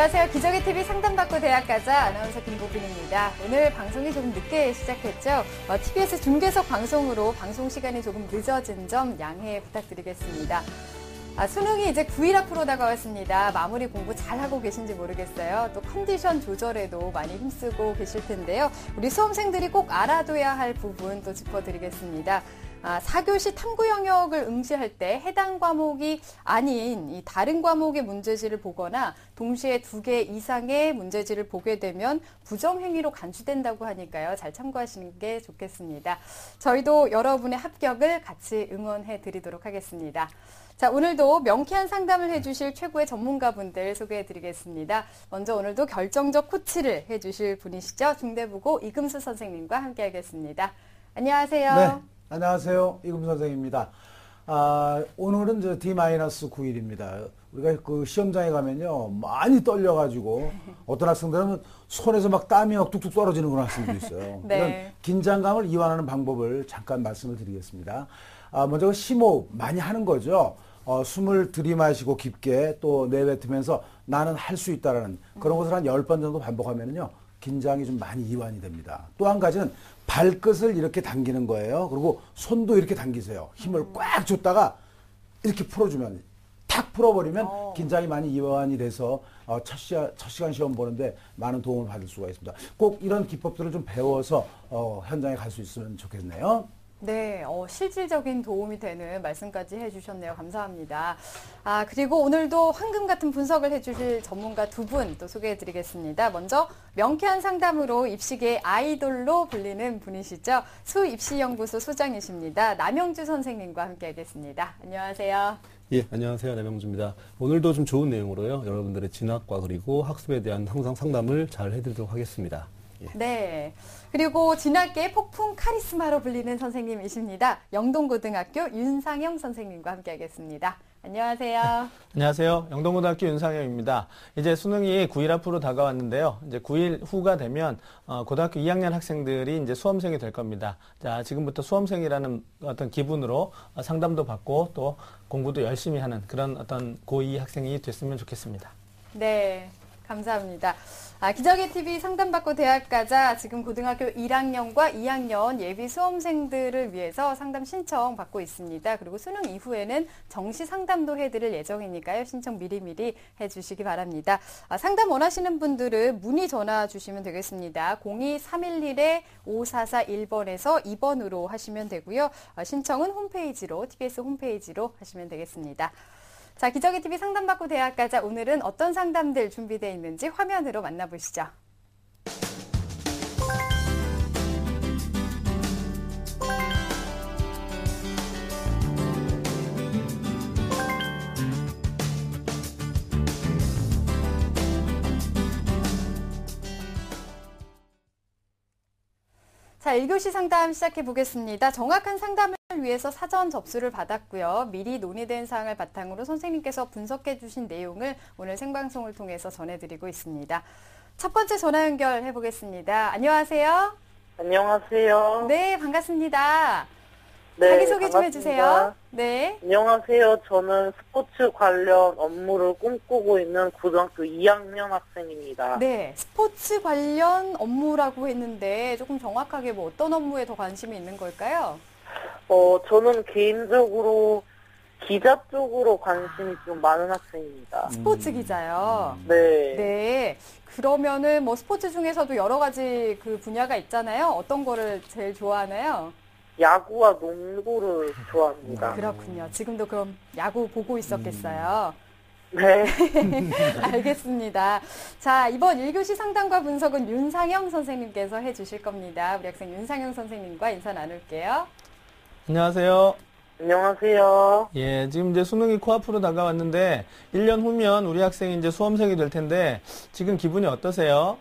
안녕하세요. 기적의 TV 상담받고 대학가자 아나운서 김보빈입니다. 오늘 방송이 조금 늦게 시작했죠. TBS 중계석 방송으로 방송 시간이 조금 늦어진 점 양해 부탁드리겠습니다. 수능이 이제 9일 앞으로 다가왔습니다. 마무리 공부 잘하고 계신지 모르겠어요. 또 컨디션 조절에도 많이 힘쓰고 계실 텐데요. 우리 수험생들이 꼭 알아둬야 할 부분 또 짚어드리겠습니다. 4교시 탐구 영역을 응시할 때 해당 과목이 아닌 이 다른 과목의 문제지를 보거나 동시에 2개 이상의 문제지를 보게 되면 부정행위로 간주된다고 하니까요. 잘 참고하시는 게 좋겠습니다. 저희도 여러분의 합격을 같이 응원해 드리도록 하겠습니다. 자, 오늘도 명쾌한 상담을 해주실 최고의 전문가분들 소개해드리겠습니다. 먼저 오늘도 결정적 코치를 해주실 분이시죠. 중대부고 이금수 선생님과 함께하겠습니다. 안녕하세요. 네, 안녕하세요. 이금수 선생님입니다. 오늘은 D-9일입니다. 우리가 그 시험장에 가면요, 많이 떨려가지고 어떤 학생들은 손에서 막 땀이 막 뚝뚝 떨어지는 그런 학생도 있어요. 네. 이런 긴장감을 이완하는 방법을 잠깐 말씀을 드리겠습니다. 먼저 그 심호흡 많이 하는 거죠. 숨을 들이마시고 깊게 또 내뱉으면서 나는 할 수 있다라는 그런 것을 한 10번 정도 반복하면요. 긴장이 좀 많이 이완이 됩니다. 또 한 가지는 발끝을 이렇게 당기는 거예요. 그리고 손도 이렇게 당기세요. 힘을 꽉 줬다가 이렇게 풀어주면 탁 풀어버리면 긴장이 많이 이완이 돼서 첫 시간 시험 보는데 많은 도움을 받을 수가 있습니다. 꼭 이런 기법들을 좀 배워서 현장에 갈 수 있으면 좋겠네요. 네, 실질적인 도움이 되는 말씀까지 해주셨네요. 감사합니다. 그리고 오늘도 황금 같은 분석을 해주실 전문가 두 분 또 소개해드리겠습니다. 먼저 명쾌한 상담으로 입시계 아이돌로 불리는 분이시죠. 수입시연구소 소장이십니다. 남영주 선생님과 함께하겠습니다. 안녕하세요. 예, 안녕하세요. 남영주입니다. 오늘도 좀 좋은 내용으로요. 여러분들의 진학과 그리고 학습에 대한 항상 상담을 잘 해드리도록 하겠습니다. 예. 네. 그리고 진학계의 폭풍 카리스마로 불리는 선생님이십니다. 영동고등학교 윤상영 선생님과 함께하겠습니다. 안녕하세요. 안녕하세요. 영동고등학교 윤상영입니다. 이제 수능이 9일 앞으로 다가왔는데요. 이제 9일 후가 되면 고등학교 2학년 학생들이 이제 수험생이 될 겁니다. 자, 지금부터 수험생이라는 어떤 기분으로 상담도 받고 또 공부도 열심히 하는 그런 어떤 고2 학생이 됐으면 좋겠습니다. 네, 감사합니다. 기적의 TV 상담받고 대학가자 지금 고등학교 1학년과 2학년 예비 수험생들을 위해서 상담 신청 받고 있습니다. 그리고 수능 이후에는 정시 상담도 해드릴 예정이니까요. 신청 미리미리 해주시기 바랍니다. 상담 원하시는 분들은 문의 전화 주시면 되겠습니다. 02-311-5441번에서 2번으로 하시면 되고요. 신청은 홈페이지로 TBS 홈페이지로 하시면 되겠습니다. 자, 기적의 TV 상담받고 대학가자 오늘은 어떤 상담들 준비되어 있는지 화면으로 만나보시죠. 자, 1교시 상담 시작해 보겠습니다. 정확한 상담을 위해서 사전 접수를 받았고요. 미리 논의된 사항을 바탕으로 선생님께서 분석해 주신 내용을 오늘 생방송을 통해서 전해드리고 있습니다. 첫 번째 전화 연결해 보겠습니다. 안녕하세요. 안녕하세요. 네, 반갑습니다. 네, 자기소개 좀 반갑습니다. 해주세요. 네. 안녕하세요. 저는 스포츠 관련 업무를 꿈꾸고 있는 고등학교 2학년 학생입니다. 네, 스포츠 관련 업무라고 했는데 조금 정확하게 뭐 어떤 업무에 더 관심이 있는 걸까요? 저는 개인적으로 기자 쪽으로 관심이 좀 많은 학생입니다. 스포츠 기자요. 네. 네. 그러면은 뭐 스포츠 중에서도 여러 가지 그 분야가 있잖아요. 어떤 거를 제일 좋아하나요? 야구와 농구를 좋아합니다. 그렇군요. 지금도 그럼 야구 보고 있었겠어요. 네. 알겠습니다. 자, 이번 1교시 상담과 분석은 윤상영 선생님께서 해주실 겁니다. 우리 학생 윤상영 선생님과 인사 나눌게요. 안녕하세요. 안녕하세요. 예, 지금 이제 수능이 코앞으로 다가왔는데 1년 후면 우리 학생이 이제 수험생이 될 텐데 지금 기분이 어떠세요?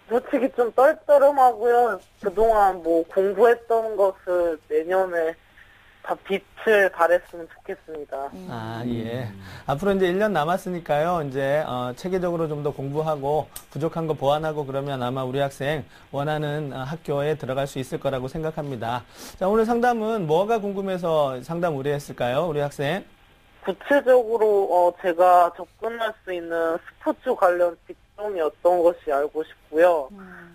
솔직히 좀 떨떠름하고요. 그동안 뭐 공부했던 것을 내년에 다 빛을 발했으면 좋겠습니다. 예. 앞으로 이제 1년 남았으니까요. 이제 체계적으로 좀 더 공부하고 부족한 거 보완하고 그러면 아마 우리 학생 원하는 학교에 들어갈 수 있을 거라고 생각합니다. 자, 오늘 상담은 뭐가 궁금해서 상담 의뢰했을까요? 우리 학생? 구체적으로 제가 접근할 수 있는 스포츠 관련 직종이 어떤 것이 알고 싶고요.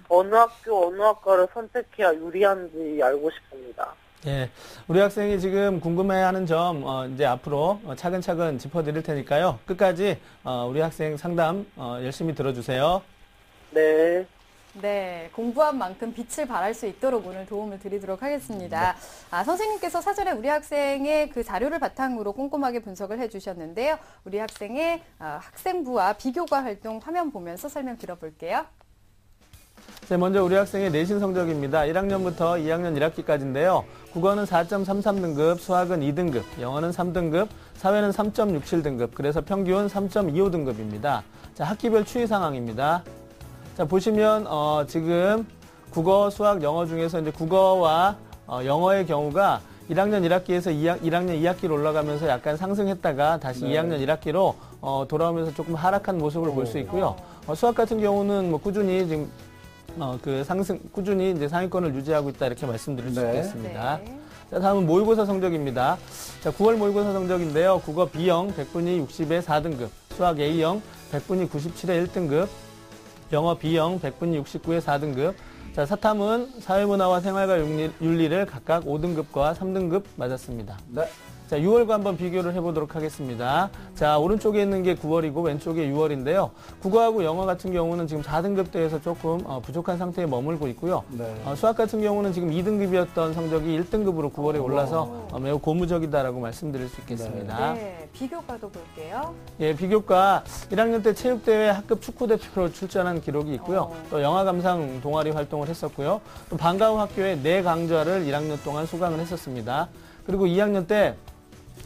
어느 학교, 어느 학과를 선택해야 유리한지 알고 싶습니다. 예, 우리 학생이 지금 궁금해하는 점 이제 앞으로 차근차근 짚어드릴 테니까요. 끝까지 우리 학생 상담 열심히 들어주세요. 네. 네, 공부한 만큼 빛을 발할 수 있도록 오늘 도움을 드리도록 하겠습니다. 선생님께서 사전에 우리 학생의 그 자료를 바탕으로 꼼꼼하게 분석을 해주셨는데요. 우리 학생의 학생부와 비교과 활동 화면 보면서 설명 들어볼게요. 네, 먼저 우리 학생의 내신 성적입니다. 1학년부터 2학년 1학기까지인데요. 국어는 4.33등급, 수학은 2등급, 영어는 3등급, 사회는 3.67등급, 그래서 평균 3.25등급입니다. 자, 학기별 추이 상황입니다. 자, 보시면 지금 국어, 수학, 영어 중에서 이제 국어와 영어의 경우가 1학년 1학기에서 1학년 2학기로 올라가면서 약간 상승했다가 다시 2학년 1학기로 돌아오면서 조금 하락한 모습을 볼 수 있고요. 수학 같은 경우는 뭐 꾸준히 지금 꾸준히 이제 상위권을 유지하고 있다 이렇게 말씀드릴 수 있겠습니다. 네. 자, 다음은 모의고사 성적입니다. 자, 9월 모의고사 성적인데요. 국어 B형 100분이 60에 4등급, 수학 A형 100분이 97에 1등급, 영어 B형 100분이 69에 4등급. 자, 사탐은 사회문화와 생활과 윤리를 각각 5등급과 3등급 맞았습니다. 네. 자, 6월과 한번 비교를 해보도록 하겠습니다. 자, 오른쪽에 있는 게 9월이고 왼쪽에 6월인데요. 국어하고 영어 같은 경우는 지금 4등급대에서 조금 부족한 상태에 머물고 있고요. 네. 수학 같은 경우는 지금 2등급이었던 성적이 1등급으로 9월에 올라서 매우 고무적이다라고 말씀드릴 수 있겠습니다. 네, 비교과도 볼게요. 예, 비교과 1학년 때 체육대회 학급 축구대표로 출전한 기록이 있고요. 또 영화감상 동아리 활동을 했었고요. 또 방과후 학교의 내 강좌를 1학년 동안 수강을 했었습니다. 그리고 2학년 때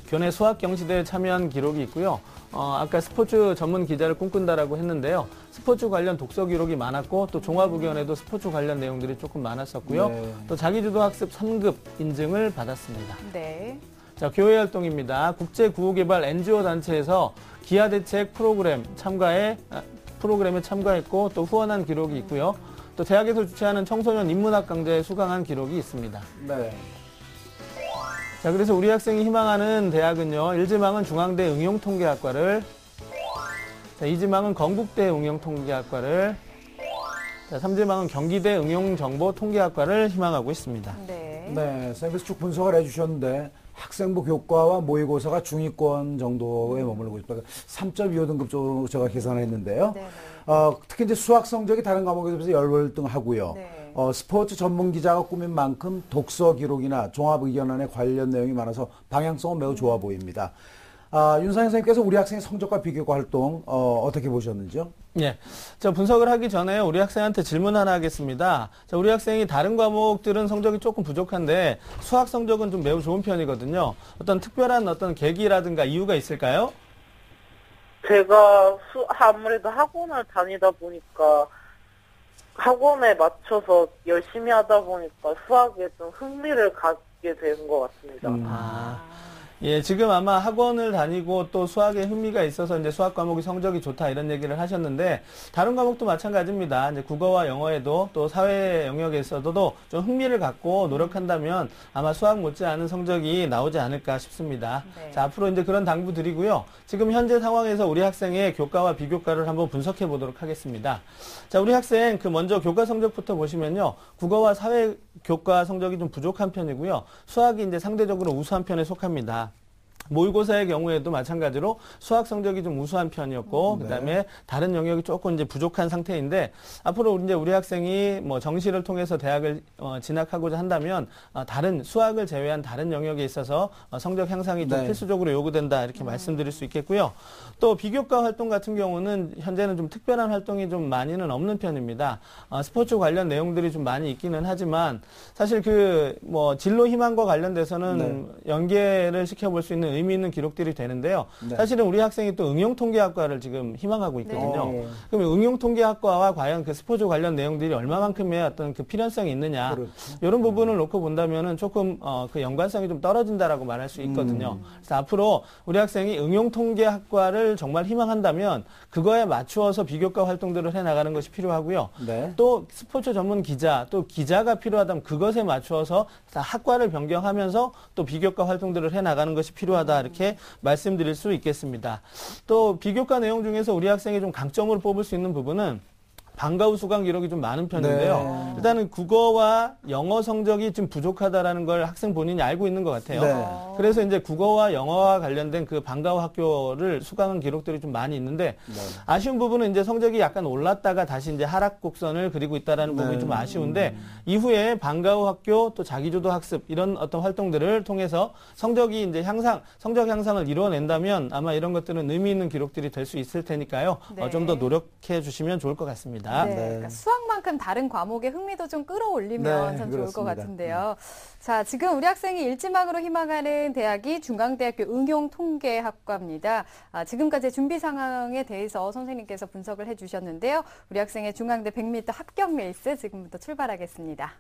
교내 수학 경시대회에 참여한 기록이 있고요. 아까 스포츠 전문 기자를 꿈꾼다라고 했는데요. 스포츠 관련 독서 기록이 많았고 또 종합의견에도 스포츠 관련 내용들이 조금 많았었고요. 네. 또 자기주도 학습 3급 인증을 받았습니다. 네. 자, 교회 활동입니다. 국제구호개발 NGO 단체에서 기아대책 프로그램에 참가했고 또 후원한 기록이 있고요. 또 대학에서 주최하는 청소년 인문학 강좌에 수강한 기록이 있습니다. 네. 자, 그래서 우리 학생이 희망하는 대학은요. 1지망은 중앙대 응용통계학과를, 자, 2지망은 건국대 응용통계학과를, 자, 3지망은 경기대 응용정보통계학과를 희망하고 있습니다. 네. 네, 선생님께서 쭉 분석을 해주셨는데 학생부 교과와 모의고사가 중위권 정도에 머물고 있습니다. 3.25등급 쪽으로 제가 계산을 했는데요. 네. 특히 이제 수학 성적이 다른 과목에 비해서 열월등 하고요. 네. 스포츠 전문 기자가 꾸민 만큼 독서 기록이나 종합 의견안에 관련 내용이 많아서 방향성은 매우 좋아 보입니다. 윤상현 선생님께서 우리 학생의 성적과 비교과 활동 어떻게 보셨는지요? 예. 자, 분석을 하기 전에 우리 학생한테 질문 하나 하겠습니다. 자, 우리 학생이 다른 과목들은 성적이 조금 부족한데 수학 성적은 좀 매우 좋은 편이거든요. 어떤 특별한 어떤 계기라든가 이유가 있을까요? 제가 아무래도 학원을 다니다 보니까 학원에 맞춰서 열심히 하다 보니까 수학에 좀 흥미를 갖게 된 것 같습니다. 예, 지금 아마 학원을 다니고 또 수학에 흥미가 있어서 이제 수학 과목이 성적이 좋다 이런 얘기를 하셨는데 다른 과목도 마찬가지입니다. 이제 국어와 영어에도 또 사회 영역에서도 좀 흥미를 갖고 노력한다면 아마 수학 못지않은 성적이 나오지 않을까 싶습니다. 네. 자, 앞으로 이제 그런 당부 드리고요. 지금 현재 상황에서 우리 학생의 교과와 비교과를 한번 분석해 보도록 하겠습니다. 자, 우리 학생 먼저 교과 성적부터 보시면요. 국어와 사회 교과 성적이 좀 부족한 편이고요. 수학이 이제 상대적으로 우수한 편에 속합니다. 모의고사의 경우에도 마찬가지로 수학 성적이 좀 우수한 편이었고, 그다음에 다른 영역이 조금 이제 부족한 상태인데, 앞으로 이제 우리 학생이 뭐 정시를 통해서 대학을 진학하고자 한다면, 다른 수학을 제외한 다른 영역에 있어서 성적 향상이 좀 필수적으로 요구된다, 이렇게 말씀드릴 수 있겠고요. 또 비교과 활동 같은 경우는 현재는 좀 특별한 활동이 좀 많이는 없는 편입니다. 스포츠 관련 내용들이 좀 많이 있기는 하지만, 사실 뭐 진로 희망과 관련돼서는 연계를 시켜볼 수 있는 의미 있는 기록들이 되는데요. 사실은 우리 학생이 또 응용통계학과를 지금 희망하고 있거든요. 그럼 응용통계학과와 과연 그 스포츠 관련 내용들이 얼마만큼의 어떤 그 필연성이 있느냐. 그렇죠. 이런 부분을 놓고 본다면은 조금 그 연관성이 좀 떨어진다라고 말할 수 있거든요. 그래서 앞으로 우리 학생이 응용통계학과를 정말 희망한다면 그거에 맞추어서 비교과 활동들을 해나가는 것이 필요하고요. 또 스포츠 전문 기자, 또 기자가 필요하다면 그것에 맞추어서 학과를 변경하면서 또 비교과 활동들을 해나가는 것이 필요하다. 필요하다 이렇게 말씀드릴 수 있겠습니다. 또 비교과 내용 중에서 우리 학생이 좀 강점으로 뽑을 수 있는 부분은 방과 후 수강 기록이 좀 많은 편인데요. 네. 일단은 국어와 영어 성적이 좀 부족하다라는 걸 학생 본인이 알고 있는 것 같아요. 네. 그래서 이제 국어와 영어와 관련된 그 방과 후 학교를 수강한 기록들이 좀 많이 있는데 네. 아쉬운 부분은 이제 성적이 약간 올랐다가 다시 이제 하락 곡선을 그리고 있다라는 부분이 좀 아쉬운데 이후에 방과 후 학교 또 자기주도 학습 이런 어떤 활동들을 통해서 성적이 이제 성적 향상을 이루어낸다면 아마 이런 것들은 의미 있는 기록들이 될 수 있을 테니까요. 네. 좀 더 노력해 주시면 좋을 것 같습니다. 네. 그러니까 수학만큼 다른 과목의 흥미도 좀 끌어올리면 네, 참 좋을 것 그렇습니다. 같은데요. 자, 지금 우리 학생이 일지망으로 희망하는 대학이 중앙대학교 응용통계학과입니다. 지금까지 준비 상황에 대해서 선생님께서 분석을 해주셨는데요. 우리 학생의 중앙대 100m 합격 레이스 지금부터 출발하겠습니다.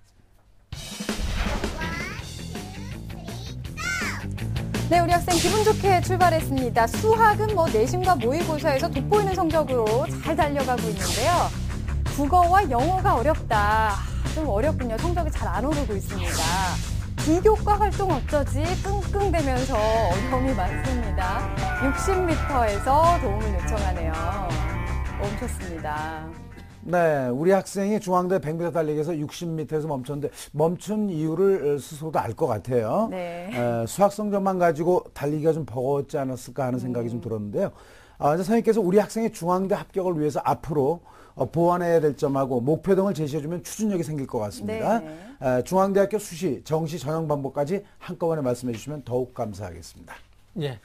네, 우리 학생 기분 좋게 출발했습니다. 수학은 내신과 모의고사에서 돋보이는 성적으로 잘 달려가고 있는데요. 국어와 영어가 어렵다. 좀 어렵군요. 성적이 잘 안 오르고 있습니다. 비교과 활동 어쩌지? 끙끙대면서 어려움이 많습니다. 60m에서 도움을 요청하네요. 멈췄습니다. 네, 우리 학생이 중앙대 100m 달리기에서 60m에서 멈췄는데 멈춘 이유를 스스로도 알 것 같아요. 네. 수학 성적만 가지고 달리기가 좀 버거웠지 않았을까 하는 생각이 좀 들었는데요. 이제 선생님께서 우리 학생의 중앙대 합격을 위해서 앞으로 보완해야 될 점하고 목표 등을 제시해주면 추진력이 생길 것 같습니다. 네. 중앙대학교 수시, 정시 전형 방법까지 한꺼번에 말씀해 주시면 더욱 감사하겠습니다. 예.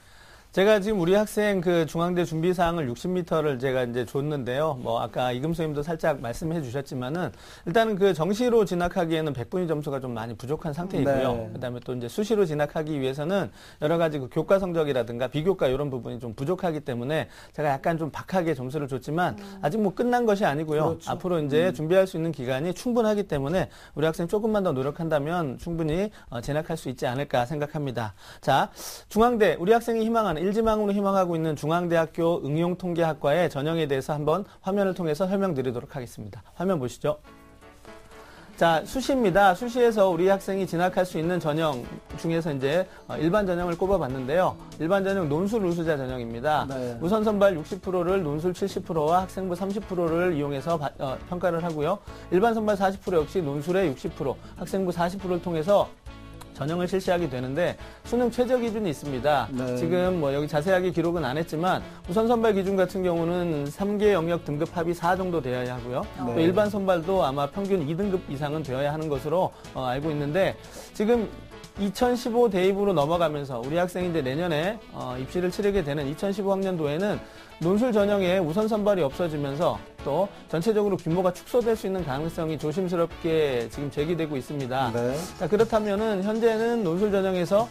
제가 지금 우리 학생 그 중앙대 준비 사항을 60m를 제가 이제 줬는데요. 아까 이금 선생님도 살짝 말씀해 주셨지만은 일단은 그 정시로 진학하기에는 100분위 점수가 좀 많이 부족한 상태이고요. 네. 그다음에 또 이제 수시로 진학하기 위해서는 여러 가지 그 교과 성적이라든가 비교과 이런 부분이 좀 부족하기 때문에 제가 약간 좀 박하게 점수를 줬지만 아직 끝난 것이 아니고요. 그렇죠. 앞으로 이제 준비할 수 있는 기간이 충분하기 때문에 우리 학생 조금만 더 노력한다면 충분히 진학할 수 있지 않을까 생각합니다. 자, 중앙대 우리 학생이 희망하는 일지망으로 희망하고 있는 중앙대학교 응용통계학과의 전형에 대해서 한번 화면을 통해서 설명드리도록 하겠습니다. 화면 보시죠. 자, 수시입니다. 수시에서 우리 학생이 진학할 수 있는 전형 중에서 이제 일반 전형을 꼽아봤는데요. 일반 전형 논술 우수자 전형입니다. 네. 우선 선발 60%를 논술 70%와 학생부 30%를 이용해서 평가를 하고요. 일반 선발 40% 역시 논술의 60%, 학생부 40%를 통해서 전형을 실시하게 되는데 수능 최저 기준이 있습니다. 네. 지금 여기 자세하게 기록은 안 했지만 우선 선발 기준 같은 경우는 3개 영역 등급 합이 4 정도 되어야 하고요. 네. 또 일반 선발도 아마 평균 2등급 이상은 되어야 하는 것으로 알고 있는데 지금 2015 대입으로 넘어가면서 우리 학생이 이제 내년에 입시를 치르게 되는 2015학년도에는 논술 전형에 우선 선발이 없어지면서 또 전체적으로 규모가 축소될 수 있는 가능성이 조심스럽게 지금 제기되고 있습니다. 네. 자, 그렇다면은 현재는 논술 전형에서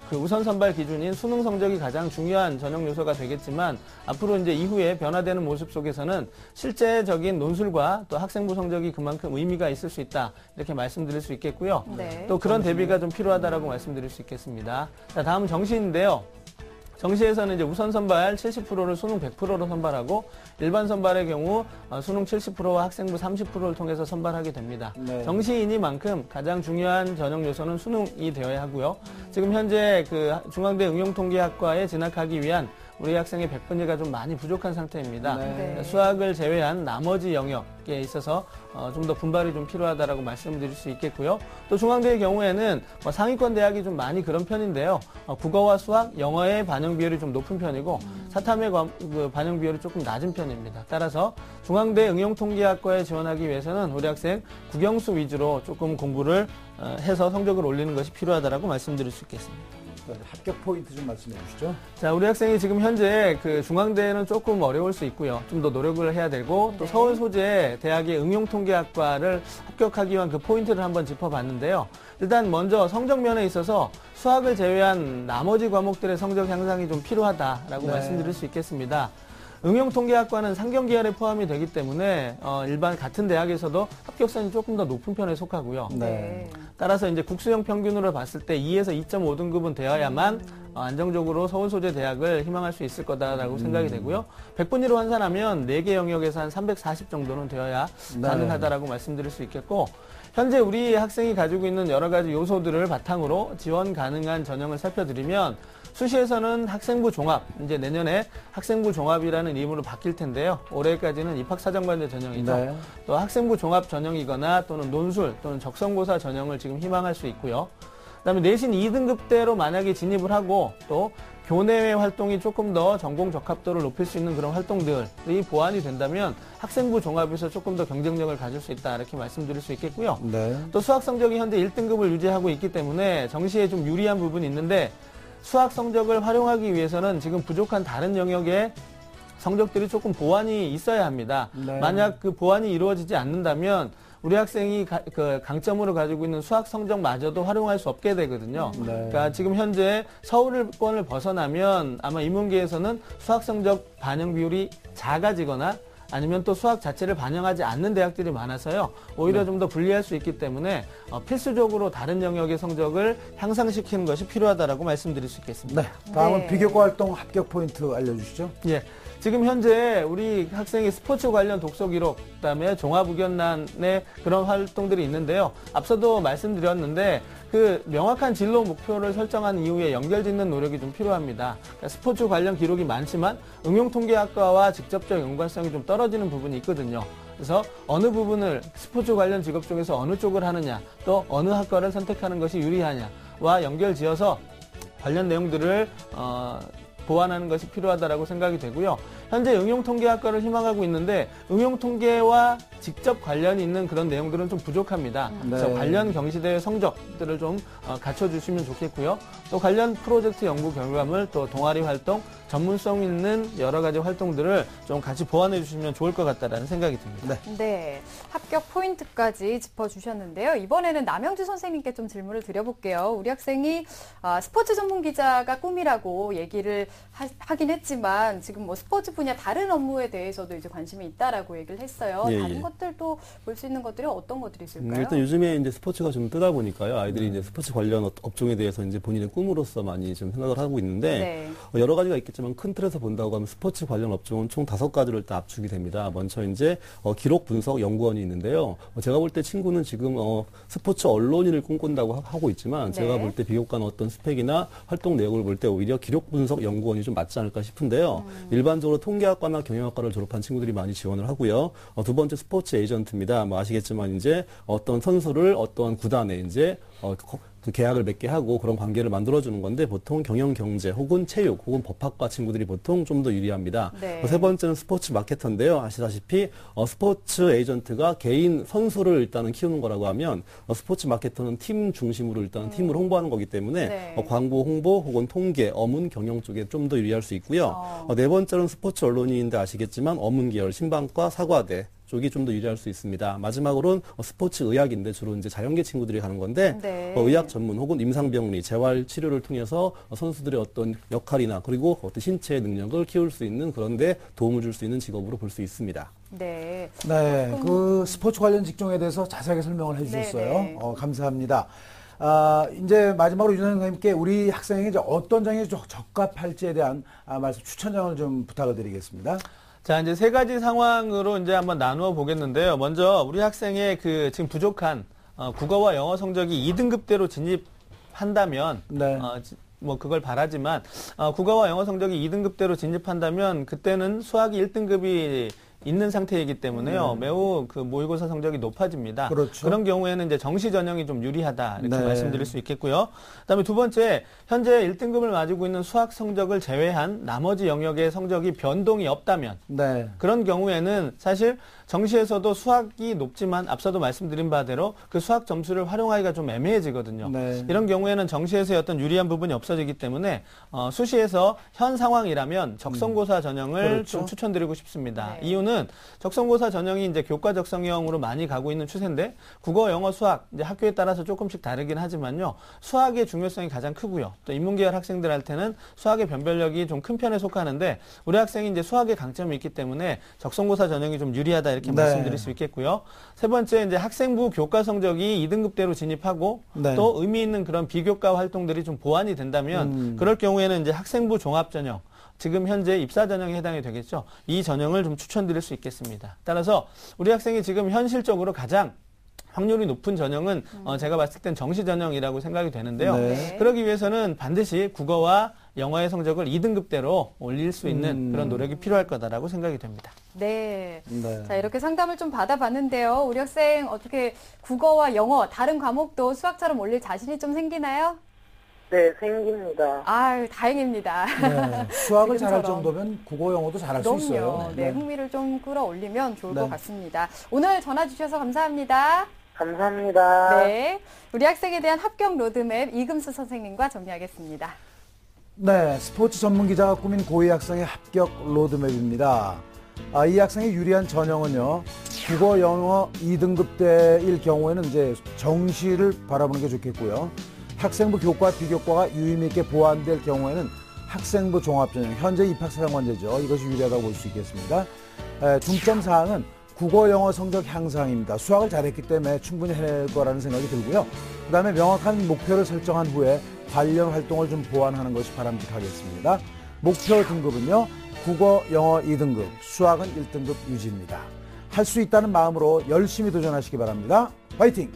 그 우선 선발 기준인 수능 성적이 가장 중요한 전형 요소가 되겠지만 앞으로 이제 이후에 변화되는 모습 속에서는 실제적인 논술과 또 학생부 성적이 그만큼 의미가 있을 수 있다 이렇게 말씀드릴 수 있겠고요. 네. 또 그런 대비가 좀 필요하다라고 말씀드릴 수 있겠습니다. 자, 다음 정시인데요. 정시에서는 이제 우선 선발 70%를 수능 100%로 선발하고 일반 선발의 경우 수능 70%와 학생부 30%를 통해서 선발하게 됩니다. 네. 정시이니만큼 가장 중요한 전형 요소는 수능이 되어야 하고요. 지금 현재 그 중앙대 응용통계학과에 진학하기 위한 우리 학생의 100분위가 좀 많이 부족한 상태입니다. 네. 수학을 제외한 나머지 영역에 있어서 좀 더 분발이 좀 필요하다라고 말씀드릴 수 있겠고요. 또 중앙대의 경우에는 상위권 대학이 좀 많이 그런 편인데요. 국어와 수학, 영어의 반영 비율이 좀 높은 편이고 사탐의 반영 비율이 조금 낮은 편입니다. 따라서 중앙대 응용통계학과에 지원하기 위해서는 우리 학생 국영수 위주로 조금 공부를 해서 성적을 올리는 것이 필요하다라고 말씀드릴 수 있겠습니다. 합격 포인트 좀 말씀해 주시죠. 자, 우리 학생이 지금 현재 그 중앙대는 조금 어려울 수 있고요. 좀 더 노력을 해야 되고 또 서울 소재 대학의 응용통계학과를 합격하기 위한 그 포인트를 한번 짚어봤는데요. 일단 먼저 성적면에 있어서 수학을 제외한 나머지 과목들의 성적 향상이 좀 필요하다라고 말씀드릴 수 있겠습니다. 응용통계학과는 상경계열에 포함이 되기 때문에 일반 같은 대학에서도 합격선이 조금 더 높은 편에 속하고요. 네. 따라서 이제 국수형 평균으로 봤을 때 2에서 2.5등급은 되어야만 안정적으로 서울 소재 대학을 희망할 수 있을 거다라고 생각이 되고요. 100분위로 환산하면 4개 영역에서 한 340 정도는 되어야 가능하다라고 말씀드릴 수 있겠고 현재 우리 학생이 가지고 있는 여러 가지 요소들을 바탕으로 지원 가능한 전형을 살펴드리면 수시에서는 학생부 종합, 이제 내년에 학생부 종합이라는 이름으로 바뀔 텐데요. 올해까지는 입학사정관제 전형이죠. 네. 또 학생부 종합 전형이거나 또는 논술 또는 적성고사 전형을 지금 희망할 수 있고요. 그다음에 내신 2등급대로 만약에 진입을 하고 또 교내외 활동이 조금 더 전공 적합도를 높일 수 있는 그런 활동들이 보완이 된다면 학생부 종합에서 조금 더 경쟁력을 가질 수 있다 이렇게 말씀드릴 수 있겠고요. 네. 또 수학 성적이 현재 1등급을 유지하고 있기 때문에 정시에 좀 유리한 부분이 있는데 수학 성적을 활용하기 위해서는 지금 부족한 다른 영역의 성적들이 조금 보완이 있어야 합니다. 네. 만약 그 보완이 이루어지지 않는다면 우리 학생이 그 강점으로 가지고 있는 수학 성적마저도 활용할 수 없게 되거든요. 네. 그러니까 지금 현재 서울권을 벗어나면 아마 인문계에서는 수학 성적 반영 비율이 작아지거나 아니면 또 수학 자체를 반영하지 않는 대학들이 많아서요. 오히려 좀 더 불리할 수 있기 때문에 필수적으로 다른 영역의 성적을 향상시키는 것이 필요하다라고 말씀드릴 수 있겠습니다. 네. 다음은 네. 비교과 활동 합격 포인트 알려주시죠. 예. 지금 현재 우리 학생이 스포츠 관련 독서 기록, 그다음에 종합 의견란의 그런 활동들이 있는데요. 앞서도 말씀드렸는데 그 명확한 진로 목표를 설정한 이후에 연결짓는 노력이 좀 필요합니다. 그러니까 스포츠 관련 기록이 많지만 응용통계학과와 직접적 연관성이 좀 떨어지는 부분이 있거든요. 그래서 어느 부분을 스포츠 관련 직업 중에서 어느 쪽을 하느냐, 또 어느 학과를 선택하는 것이 유리하냐와 연결지어서 관련 내용들을 보완하는 것이 필요하다라고 생각이 되고요. 현재 응용통계학과를 희망하고 있는데 응용통계와 직접 관련이 있는 그런 내용들은 좀 부족합니다. 그래서 네. 관련 경시대회 성적들을 좀 갖춰주시면 좋겠고요. 또 관련 프로젝트 연구 결과물, 또 동아리 활동, 전문성 있는 여러 가지 활동들을 좀 같이 보완해 주시면 좋을 것 같다라는 생각이 듭니다. 네. 네, 합격 포인트까지 짚어주셨는데요. 이번에는 남영주 선생님께 좀 질문을 드려볼게요. 우리 학생이 스포츠 전문 기자가 꿈이라고 얘기를 하긴 했지만 지금 뭐 스포츠 분야 다른 업무에 대해서도 이제 관심이 있다라고 얘기를 했어요. 예, 다른 예. 것들도 볼 수 있는 것들이 어떤 것들이 있을까요? 일단 요즘에 이제 스포츠가 좀 뜨다 보니까요. 아이들이 이제 스포츠 관련 업종에 대해서 이제 본인의 꿈으로서 많이 좀 생각을 하고 있는데 여러 가지가 있겠지만 큰 틀에서 본다고 하면 스포츠 관련 업종은 총 5가지를 일단 압축이 됩니다. 먼저 이제 기록 분석 연구원이 있는데요. 제가 볼 때 친구는 지금 스포츠 언론인을 꿈꾼다고 하고 있지만 제가 볼 때 비교과는 어떤 스펙이나 활동 내용을 볼 때 오히려 기록 분석 연구원이 좀 맞지 않을까 싶은데요. 일반적으로 통계학과나 경영학과를 졸업한 친구들이 많이 지원을 하고요. 두 번째 스포츠 에이전트입니다. 뭐 아시겠지만 이제 어떤 선수를 어떤 구단에 이제 그 계약을 맺게 하고 그런 관계를 만들어주는 건데 보통 경영, 경제 혹은 체육 혹은 법학과 친구들이 보통 좀 더 유리합니다. 네. 세 번째는 스포츠 마케터인데요. 아시다시피 스포츠 에이전트가 개인 선수를 일단은 키우는 거라고 하면 스포츠 마케터는 팀 중심으로 일단 팀을 홍보하는 거기 때문에 네. 광고 홍보 혹은 통계, 어문, 경영 쪽에 좀 더 유리할 수 있고요. 네 번째는 스포츠 언론인인데 아시겠지만 어문 계열, 신방과, 사과대 쪽이 좀 더 유리할 수 있습니다. 마지막으로는 스포츠 의학인데 주로 이제 자연계 친구들이 가는 건데 네. 의학 전문 혹은 임상병리, 재활 치료를 통해서 선수들의 어떤 역할이나 그리고 어떤 신체의 능력을 키울 수 있는 그런데 도움을 줄 수 있는 직업으로 볼 수 있습니다. 네. 네, 그 스포츠 관련 직종에 대해서 자세하게 설명을 해주셨어요. 네네. 감사합니다. 이제 마지막으로 윤 선생님께 우리 학생이 이제 어떤 장이 적합할지에 대한 말씀 추천장을 좀 부탁을 드리겠습니다. 자, 이제 3가지 상황으로 이제 한번 나누어 보겠는데요. 먼저 우리 학생의 그 지금 부족한 국어와 영어 성적이 2등급대로 진입한다면 네. 뭐 그걸 바라지만 국어와 영어 성적이 2등급대로 진입한다면 그때는 수학이 1등급이 있는 상태이기 때문에요. 매우 그 모의고사 성적이 높아집니다. 그렇죠. 그런 경우에는 이제 정시 전형이 좀 유리하다 이렇게 네. 말씀드릴 수 있겠고요. 그다음에 두 번째, 현재 1등급을 가지고 있는 수학 성적을 제외한 나머지 영역의 성적이 변동이 없다면 네. 그런 경우에는 사실 정시에서도 수학이 높지만 앞서도 말씀드린 바대로 그 수학 점수를 활용하기가 좀 애매해지거든요. 네. 이런 경우에는 정시에서의 어떤 유리한 부분이 없어지기 때문에 수시에서 현 상황이라면 적성고사 전형을 그렇죠. 좀 추천드리고 싶습니다. 네. 이유는 적성고사 전형이 이제 교과 적성형으로 많이 가고 있는 추세인데 국어, 영어, 수학 이제 학교에 따라서 조금씩 다르긴 하지만요. 수학의 중요성이 가장 크고요. 또 인문계열 학생들한테는 수학의 변별력이 좀 큰 편에 속하는데 우리 학생이 이제 수학의 강점이 있기 때문에 적성고사 전형이 좀 유리하다 이렇게 네. 말씀드릴 수 있겠고요. 세 번째, 이제 학생부 교과 성적이 2등급대로 진입하고 네. 또 의미 있는 그런 비교과 활동들이 좀 보완이 된다면 그럴 경우에는 이제 학생부 종합 전형, 지금 현재 입사 전형에 해당이 되겠죠. 이 전형을 좀 추천드릴 수 있겠습니다. 따라서 우리 학생이 지금 현실적으로 가장 확률이 높은 전형은 제가 봤을 땐 정시 전형이라고 생각이 되는데요. 네. 그러기 위해서는 반드시 국어와 영어의 성적을 2등급대로 올릴 수 있는 그런 노력이 필요할 거다라고 생각이 됩니다. 네. 자, 이렇게 상담을 좀 받아봤는데요. 우리 학생 어떻게 국어와 영어, 다른 과목도 수학처럼 올릴 자신이 좀 생기나요? 네, 생깁니다. 아유, 다행입니다. 네, 수학을 잘할 지금처럼. 정도면 국어, 영어도 잘할 수 있어요. 네, 흥미를 좀 끌어올리면 좋을 네. 것 같습니다. 오늘 전화 주셔서 감사합니다. 감사합니다. 네. 우리 학생에 대한 합격 로드맵 이금수 선생님과 정리하겠습니다. 네, 스포츠 전문 기자가 꾸민 고2 학생의 합격 로드맵입니다. 이 학생의 유리한 전형은요, 국어, 영어 2등급대일 경우에는 이제 정시를 바라보는 게 좋겠고요. 학생부 교과, 비교과가 유의미 있게 보완될 경우에는 학생부 종합전형, 현재 입학사정관제죠. 이것이 유리하다고 볼 수 있겠습니다. 중점 사항은 국어, 영어 성적 향상입니다. 수학을 잘했기 때문에 충분히 해낼 거라는 생각이 들고요. 그 다음에 명확한 목표를 설정한 후에 관련 활동을 좀 보완하는 것이 바람직하겠습니다. 목표 등급은요, 국어, 영어 2등급, 수학은 1등급 유지입니다. 할 수 있다는 마음으로 열심히 도전하시기 바랍니다. 화이팅!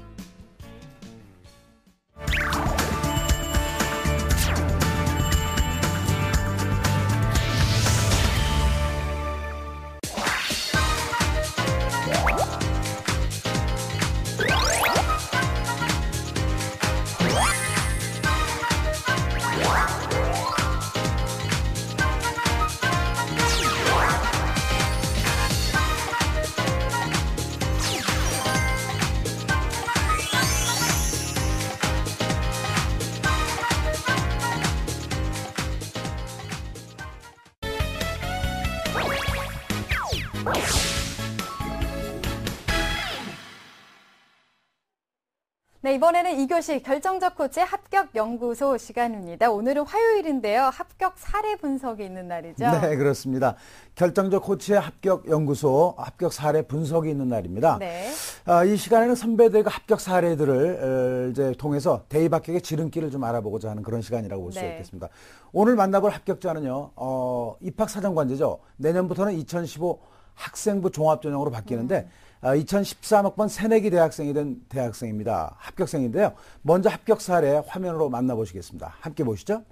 네, 이번에는 2교시 결정적 코치 합격 연구소 시간입니다. 오늘은 화요일인데요. 합격 사례 분석이 있는 날이죠. 네, 그렇습니다. 결정적 코치의 합격 연구소, 합격 사례 분석이 있는 날입니다. 네. 이 시간에는 선배들과 합격 사례들을 이제 통해서 대입 합격의 지름길을 좀 알아보고자 하는 그런 시간이라고 볼 수 네. 있겠습니다. 오늘 만나볼 합격자는요, 입학사정관제죠. 내년부터는 2015 학생부 종합전형으로 바뀌는데 2013학번 새내기 대학생이 된 대학생입니다. 합격생인데요. 먼저 합격 사례 화면으로 만나보시겠습니다. 함께 보시죠.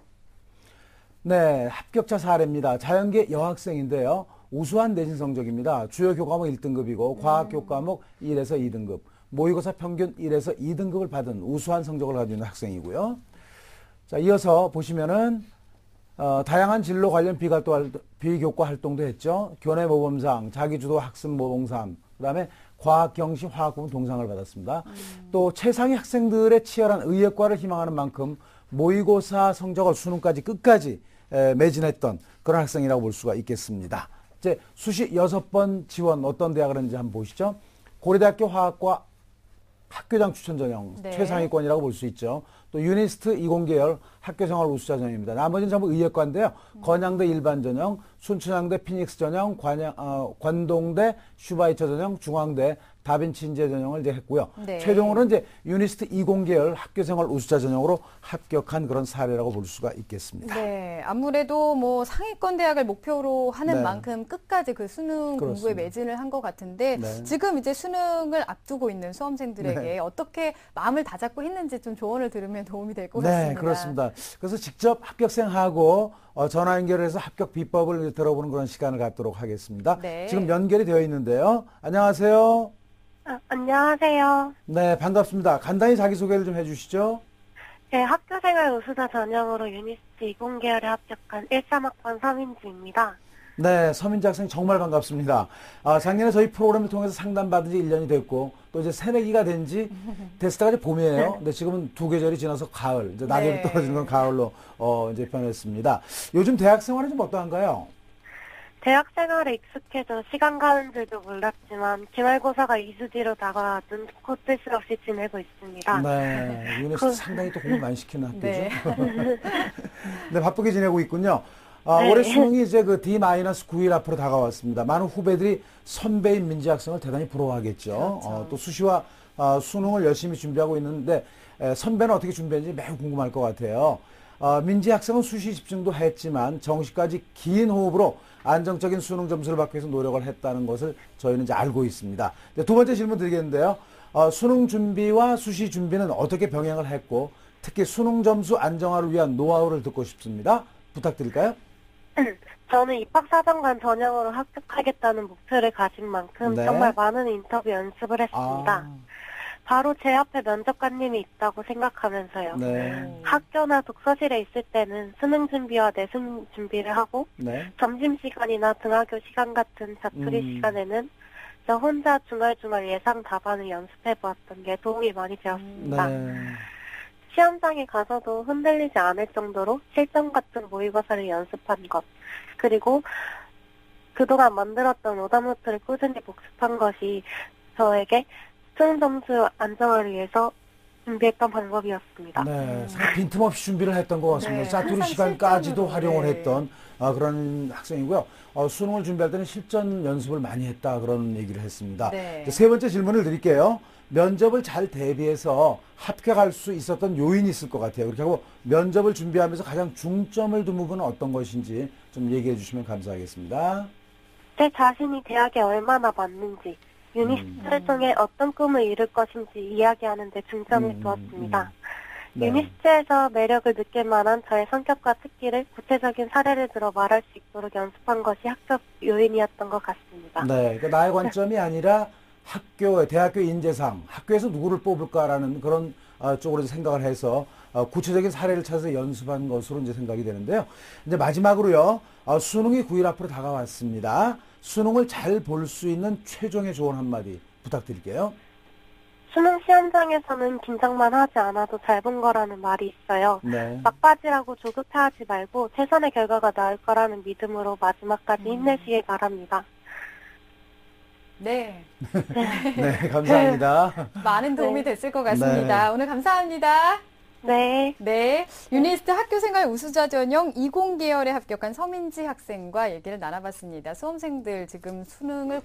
네, 합격자 사례입니다. 자연계 여학생인데요. 우수한 내신 성적입니다. 주요 교과목 1등급이고 과학 교과목 1에서 2등급, 모의고사 평균 1에서 2등급을 받은 우수한 성적을 가지고 있는 학생이고요. 자, 이어서 보시면은 다양한 진로 관련 비교과 활동도 했죠. 교내 모범상, 자기주도 학습 모범상, 그다음에 과학, 경시, 화학 부분 동상을 받았습니다. 또 최상위 학생들의 치열한 의예과를 희망하는 만큼 모의고사 성적을 수능까지 끝까지 매진했던 그런 학생이라고 볼 수가 있겠습니다. 이제 수시 6번 지원 어떤 대학을 했는지 한번 보시죠. 고려대학교 화학과 학교장 추천 전형 네. 최상위권이라고 볼 수 있죠. 또 유니스트 이공계열 학교생활 우수자 전형입니다. 나머지는 전부 의예과인데요. 건양대 일반 전형, 순천향대 피닉스 전형, 관동대 슈바이처 전형, 중앙대 다빈치 인재 전형을 이제 했고요. 네. 최종으로는 이제 유니스트 이공계열 학교생활 우수자 전형으로 합격한 그런 사례라고 볼 수가 있겠습니다. 네, 아무래도 뭐 상위권 대학을 목표로 하는 네. 만큼 끝까지 그 수능 공부에 그렇습니다. 매진을 한 것 같은데 네. 지금 이제 수능을 앞두고 있는 수험생들에게 네. 어떻게 마음을 다잡고 했는지 좀 조언을 들으면 도움이 될 것 네, 같습니다. 그렇습니다. 그래서 직접 합격생하고 전화 연결해서 합격 비법을 들어보는 그런 시간을 갖도록 하겠습니다. 네. 지금 연결이 되어 있는데요. 안녕하세요. 안녕하세요. 네, 반갑습니다. 간단히 자기소개를 좀 해주시죠. 제 학교생활 우수자 전형으로 유니스트 이공계열에 합격한 13학번 서민주입니다. 네, 서민지 학생 정말 반갑습니다. 작년에 저희 프로그램을 통해서 상담받은 지 1년이 됐고, 또 이제 새내기가 된 지 됐을 때까지 봄이에요. 근데 지금은 두 계절이 지나서 가을, 이제 낙엽이 네. 떨어지는 건 가을로, 이제 변했습니다. 요즘 대학 생활은 좀 어떠한가요? 대학 생활에 익숙해져 시간 가는 줄도 몰랐지만 기말고사가 2주 뒤로 다가와 눈코 뜰 새 없이 지내고 있습니다. 네, 유니스트 상당히 또 공부 많이 시키는 학교죠. 네. 네, 바쁘게 지내고 있군요. 네. 올해 수능이 이제 그 D-9일 앞으로 다가왔습니다. 많은 후배들이 선배인 민지 학생을 대단히 부러워하겠죠. 그렇죠. 또 수시와 수능을 열심히 준비하고 있는데 선배는 어떻게 준비했는지 매우 궁금할 것 같아요. 민지 학생은 수시 집중도 했지만 정시까지 긴 호흡으로 안정적인 수능 점수를 받기 위해서 노력을 했다는 것을 저희는 이제 알고 있습니다. 두 번째 질문 드리겠는데요. 수능 준비와 수시 준비는 어떻게 병행을 했고 특히 수능 점수 안정화를 위한 노하우를 듣고 싶습니다. 부탁드릴까요? 저는 입학사정관 전형으로 합격하겠다는 목표를 가진 만큼 네. 정말 많은 인터뷰 연습을 했습니다. 바로 제 앞에 면접관님이 있다고 생각하면서요. 네. 학교나 독서실에 있을 때는 수능 준비와 내신 준비를 하고 네. 점심시간이나 등하교 시간 같은 자투리 시간에는 저 혼자 중얼중얼 예상 답안을 연습해보았던 게 도움이 많이 되었습니다. 네. 시험장에 가서도 흔들리지 않을 정도로 실전 같은 모의고사를 연습한 것, 그리고 그동안 만들었던 오답노트를 꾸준히 복습한 것이 저에게 수능 점수 안정화를 위해서 준비했던 방법이었습니다. 네, 상당히 빈틈없이 준비를 했던 것 같습니다. 네, 짜투리 항상 시간까지도 실전으로, 활용을 네. 했던 그런 학생이고요. 수능을 준비할 때는 실전 연습을 많이 했다 그런 얘기를 했습니다. 네. 이제 세 번째 질문을 드릴게요. 면접을 잘 대비해서 합격할 수 있었던 요인이 있을 것 같아요. 그렇게 하고 면접을 준비하면서 가장 중점을 둔 부분은 어떤 것인지 좀 얘기해 주시면 감사하겠습니다. 제 자신이 대학에 얼마나 맞는지, 유니스트를 통해 어떤 꿈을 이룰 것인지 이야기하는 데 중점을 두었습니다. 네. 유니스트에서 매력을 느낄 만한 저의 성격과 특기를 구체적인 사례를 들어 말할 수 있도록 연습한 것이 합격 요인이었던 것 같습니다. 네, 그러니까 나의 관점이 아니라 대학교 인재상, 학교에서 누구를 뽑을까라는 그런 쪽으로 생각을 해서 구체적인 사례를 찾아서 연습한 것으로 이제 생각이 되는데요. 이제 마지막으로요, 수능이 9일 앞으로 다가왔습니다. 수능을 잘 볼 수 있는 최종의 조언 한마디 부탁드릴게요. 수능 시험장에서는 긴장만 하지 않아도 잘 본 거라는 말이 있어요. 네. 막바지라고 조급해하지 말고 최선의 결과가 나올 거라는 믿음으로 마지막까지 힘내시길 바랍니다. 네. 네, 감사합니다. 많은 도움이 네. 됐을 것 같습니다. 오늘 감사합니다. 네. 네. 유니스트 학교생활 우수자 전형 20계열에 합격한 서민지 학생과 얘기를 나눠봤습니다. 수험생들 지금 수능을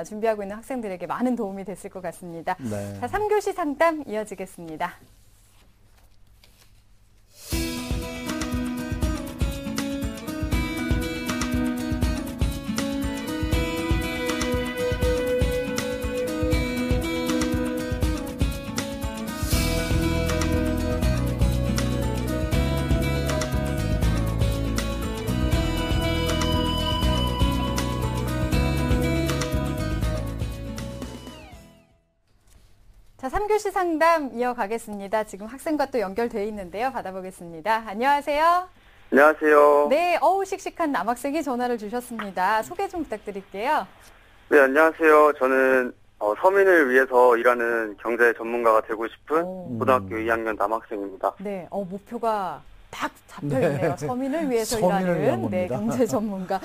준비하고 있는 학생들에게 많은 도움이 됐을 것 같습니다. 네. 자, 3교시 상담 이어지겠습니다. 자, 3교시 상담 이어가겠습니다. 지금 학생과 또 연결돼 있는데요. 받아보겠습니다. 안녕하세요. 안녕하세요. 네, 씩씩한 남학생이 전화를 주셨습니다. 소개 좀 부탁드릴게요. 네, 안녕하세요. 저는 서민을 위해서 일하는 경제 전문가가 되고 싶은 고등학교 2학년 남학생입니다. 네, 목표가 딱 잡혀있네요. 서민을 위해서 서민을 일하는 위한 네, 겁니다. 경제 전문가.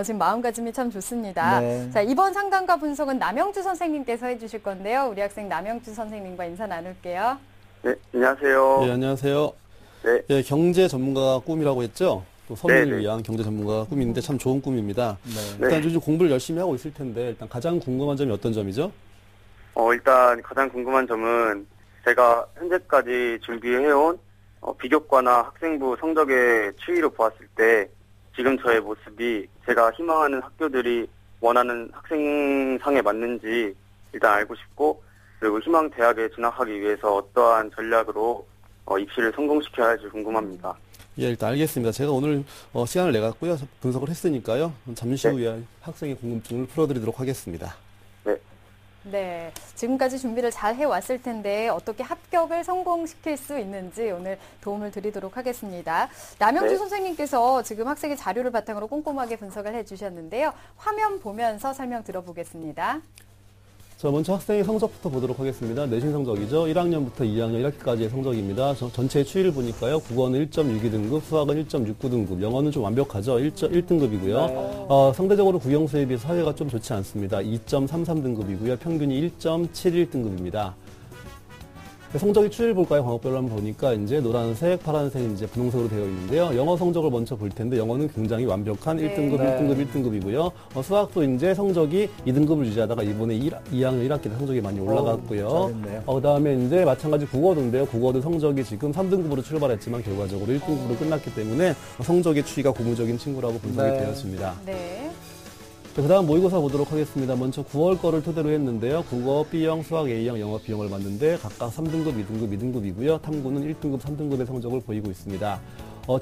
지금 마음가짐이 참 좋습니다. 네. 자, 이번 상담과 분석은 남영주 선생님께서 해주실 건데요. 우리 학생 남영주 선생님과 인사 나눌게요. 네, 안녕하세요. 네, 안녕하세요. 네. 예, 경제 전문가가 꿈이라고 했죠? 또 서민을 네네. 위한 경제 전문가가 꿈인데 참 좋은 꿈입니다. 네. 일단 요즘 공부를 열심히 하고 있을 텐데 일단 가장 궁금한 점이 어떤 점이죠? 일단 가장 궁금한 점은 제가 현재까지 준비해온 비교과나 학생부 성적의 추이로 보았을 때 지금 저의 모습이 제가 희망하는 학교들이 원하는 학생상에 맞는지 일단 알고 싶고, 그리고 희망 대학에 진학하기 위해서 어떠한 전략으로 입시를 성공시켜야 할지 궁금합니다. 예, 일단 알겠습니다. 제가 오늘 시간을 내갔고요. 분석을 했으니까요. 잠시 네. 후에 학생의 궁금증을 풀어드리도록 하겠습니다. 네, 지금까지 준비를 잘 해왔을 텐데 어떻게 합격을 성공시킬 수 있는지 오늘 도움을 드리도록 하겠습니다. 남영주 네. 선생님께서 지금 학생의 자료를 바탕으로 꼼꼼하게 분석을 해주셨는데요. 화면 보면서 설명 들어보겠습니다. 자, 먼저 학생의 성적부터 보도록 하겠습니다. 내신 성적이죠. 1학년부터 2학년 1학기까지의 성적입니다. 전체 추이를 보니까요. 국어는 1.62등급, 수학은 1.69등급, 영어는 좀 완벽하죠. 1등급이고요. 상대적으로 국영수에 비해서 사회가 좀 좋지 않습니다. 2.33등급이고요. 평균이 1.71등급입니다. 성적의 추이를 볼까요? 과목별로 한번 보니까 이제 노란색, 파란색 이제 분홍색으로 되어 있는데요. 영어 성적을 먼저 볼 텐데 영어는 굉장히 완벽한 네. 1등급, 네. 1등급, 1등급이고요. 수학도 이제 성적이 2등급을 유지하다가 이번에 2학년 1학기 때 성적이 많이 올라갔고요. 잘했네요. 그다음에 이제 마찬가지 국어도인데요. 국어도 성적이 지금 3등급으로 출발했지만 결과적으로 1등급으로 끝났기 때문에 성적의 추이가 고무적인 친구라고 분석이 네. 되었습니다. 네. 그 다음 모의고사 보도록 하겠습니다. 먼저 9월 거를 토대로 했는데요. 국어 B형, 수학 A형, 영어 B형을 봤는데 각각 3등급, 2등급, 2등급이고요. 탐구는 1등급, 3등급의 성적을 보이고 있습니다.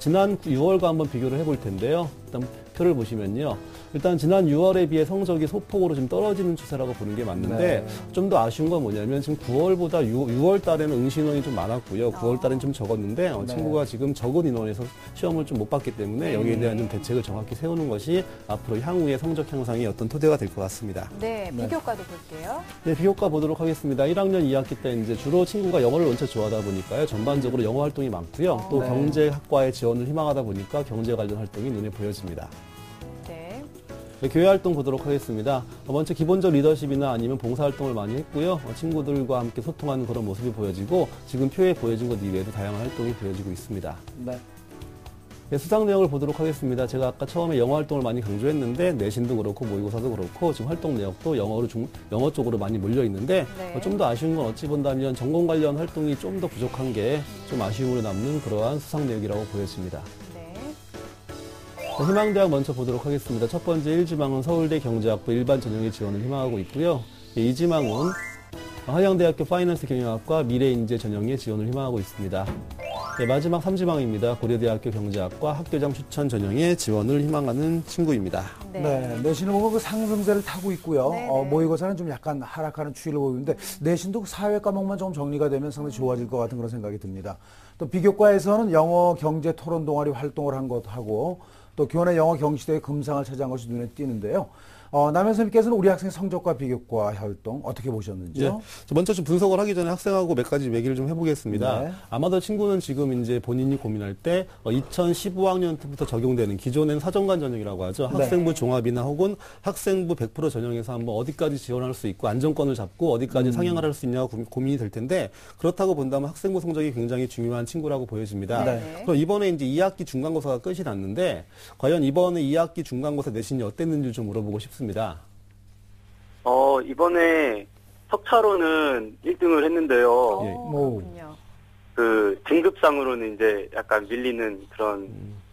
지난 6월과 한번 비교를 해볼 텐데요. 일단 표를 보시면요. 일단 지난 6월에 비해 성적이 소폭으로 좀 떨어지는 추세라고 보는 게 맞는데 좀 더 아쉬운 건 뭐냐면 지금 9월보다 6월 달에는 응시 인원이 좀 많았고요. 9월 달에는 좀 적었는데 친구가 지금 적은 인원에서 시험을 좀 못 봤기 때문에 여기에 대한 좀 대책을 정확히 세우는 것이 앞으로 향후의 성적 향상의 어떤 토대가 될 것 같습니다. 네, 비교과도 볼게요. 네, 비교과 보도록 하겠습니다. 1학년 2학기 때 이제 주로 친구가 영어를 원체 좋아하다 보니까요. 전반적으로 영어 활동이 많고요. 또 경제학과에 지원을 희망하다 보니까 경제 관련 활동이 눈에 보여집니다. 네, 교회 활동 보도록 하겠습니다. 먼저 기본적 리더십이나 아니면 봉사활동을 많이 했고요. 친구들과 함께 소통하는 그런 모습이 보여지고 지금 표에 보여진 것 이외에도 다양한 활동이 보여지고 있습니다. 네, 수상 내용을 보도록 하겠습니다. 제가 아까 처음에 영어 활동을 많이 강조했는데 내신도 그렇고 모의고사도 그렇고 지금 활동 내역도 영어 쪽으로 많이 몰려 있는데 좀 더 아쉬운 건 어찌 본다면 전공 관련 활동이 좀 더 부족한 게 좀 아쉬움으로 남는 그러한 수상 내역이라고 보여집니다. 희망대학 먼저 보도록 하겠습니다. 첫 번째 1지망은 서울대 경제학부 일반 전형에 지원을 희망하고 있고요. 2지망은 한양대학교 파이낸스 경영학과 미래인재 전형에 지원을 희망하고 있습니다. 네, 마지막 3지망입니다. 고려대학교 경제학과 학교장 추천 전형에 지원을 희망하는 친구입니다. 네, 내신을 보면 그 상승세를 타고 있고요. 모의고사는 좀 약간 하락하는 추이를 보이고 있는데 내신도 그 사회 과목만 조금 정리가 되면 상당히 좋아질 것 같은 그런 생각이 듭니다. 또 비교과에서는 영어 경제 토론 동아리 활동을 한 것도 하고 또 교내 영어 경시대회 금상을 차지한 것이 눈에 띄는데요. 남현 선생님께서는 우리 학생 성적과 비교과 활동 어떻게 보셨는지요? 네. 먼저 좀 분석을 하기 전에 학생하고 몇 가지 얘기를 좀 해보겠습니다. 네. 아마도 친구는 지금 이제 본인이 고민할 때 2015학년 때부터 적용되는 기존엔 사정관 전형이라고 하죠. 학생부 종합이나 혹은 학생부 100% 전형에서 한번 어디까지 지원할 수 있고 안정권을 잡고 어디까지 상향을 할 수 있냐고 고민이 될 텐데 그렇다고 본다면 학생부 성적이 굉장히 중요한 친구라고 보여집니다. 그럼 이번에 이제 2학기 중간고사가 끝이 났는데 과연 이번에 2학기 중간고사 내신이 어땠는지 좀 물어보고 싶습니다. 이번에 석차로는 1등을 했는데요. 그 등급상으로는 이제 약간 밀리는 그런